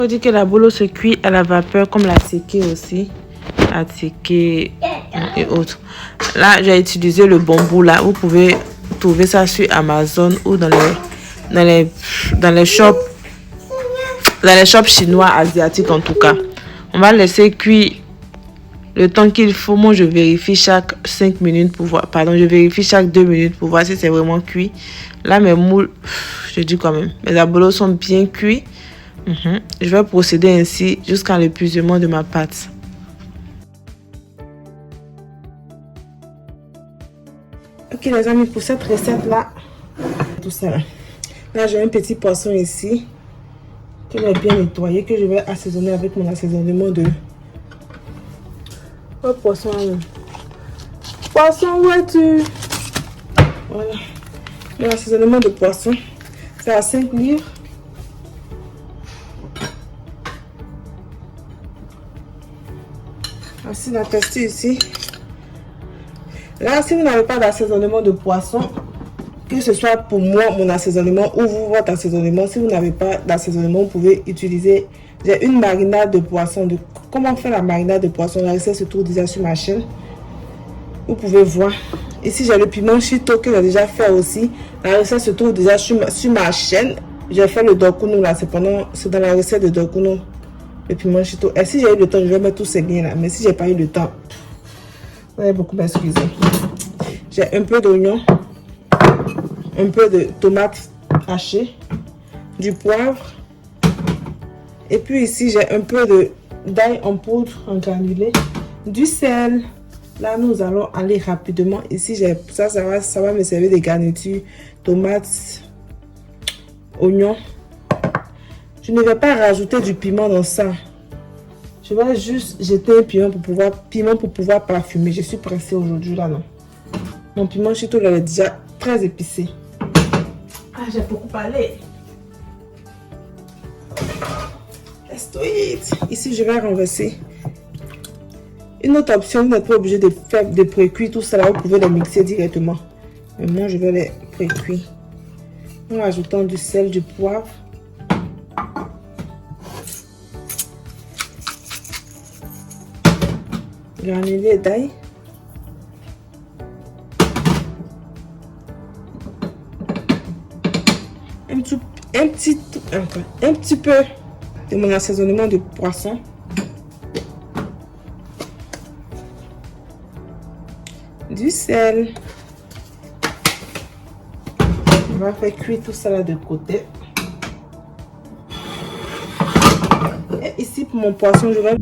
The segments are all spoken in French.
On dit que la bolo se cuit à la vapeur comme la séquée aussi. La séquée et autres. Là, j'ai utilisé le bambou là. Vous pouvez trouver ça sur Amazon ou dans les shops chinois, asiatiques en tout cas. On va laisser cuire le temps qu'il faut. Moi, je vérifie chaque 5 minutes pour voir. Pardon, je vérifie chaque 2 minutes pour voir si c'est vraiment cuit. Là, mes moules, je dis quand même, mes abolos sont bien cuits. Je vais procéder ainsi jusqu'à l'épuisement de ma pâte. Ok les amis, pour cette recette là, tout ça là, j'ai un petit poisson ici que j'ai bien nettoyé, que je vais assaisonner avec mon assaisonnement de poisson. Poisson, où es-tu? Voilà, mon assaisonnement de poisson, c'est à 5 livres. Voici la tester ici. Là, si vous n'avez pas d'assaisonnement de poisson, que ce soit pour moi, mon assaisonnement ou vous, votre assaisonnement, si vous n'avez pas d'assaisonnement, vous pouvez utiliser. J'ai une marinade de poisson. Comment faire la marinade de poisson? La recette se trouve déjà sur ma chaîne. Vous pouvez voir. Ici, j'ai le piment chito que j'ai déjà fait aussi. La recette se trouve déjà sur ma chaîne. J'ai fait le dokuno là. C'est dans la recette de dokuno. Le piment chito. Et si j'ai eu le temps, je vais mettre tous ces liens là. Mais si j'ai pas eu le temps, vous allez beaucoup m'excuser. J'ai un peu d'oignon, un peu de tomates hachées, du poivre. Et puis ici, j'ai un peu d'ail en poudre, en granulé, du sel. Là, nous allons aller rapidement. Ici, j'ai ça va me servir de garniture. Tomates, oignons. Je ne vais pas rajouter du piment dans ça. Je vais juste jeter un piment pour pouvoir parfumer. Je suis pressée aujourd'hui là, non. Mon piment chito là, est déjà très épicé. Ah, j'ai beaucoup parlé. Let's do it. Ici, je vais renverser. Une autre option, vous n'êtes pas obligé de faire des pré-cuits, tout ça là, vous pouvez les mixer directement. Mais moi, je vais les pré-cuire. En ajoutant du sel, du poivre. Granulé d'ail. Un petit peu de mon assaisonnement de poisson. Du sel. On va faire cuire tout ça là de côté. Et ici pour mon poisson, je vais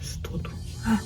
C'est trop doux. Ah.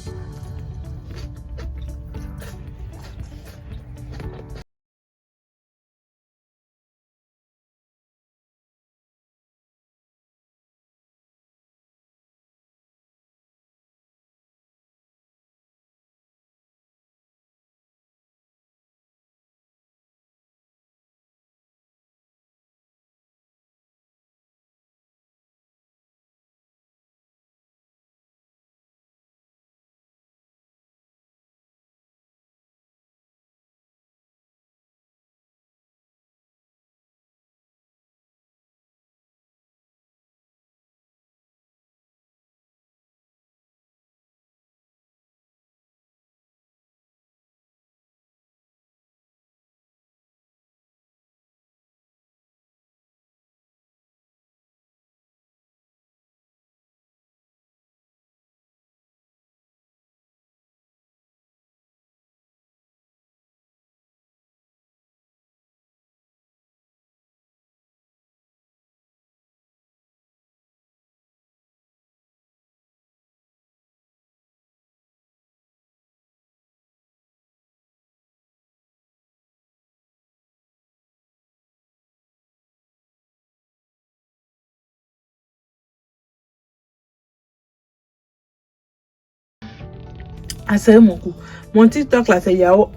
Ah, c'est mon coup. Mon TikTok là, c'est Yao.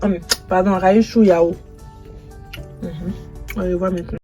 Pardon, Raïchou Yao. On le voit maintenant.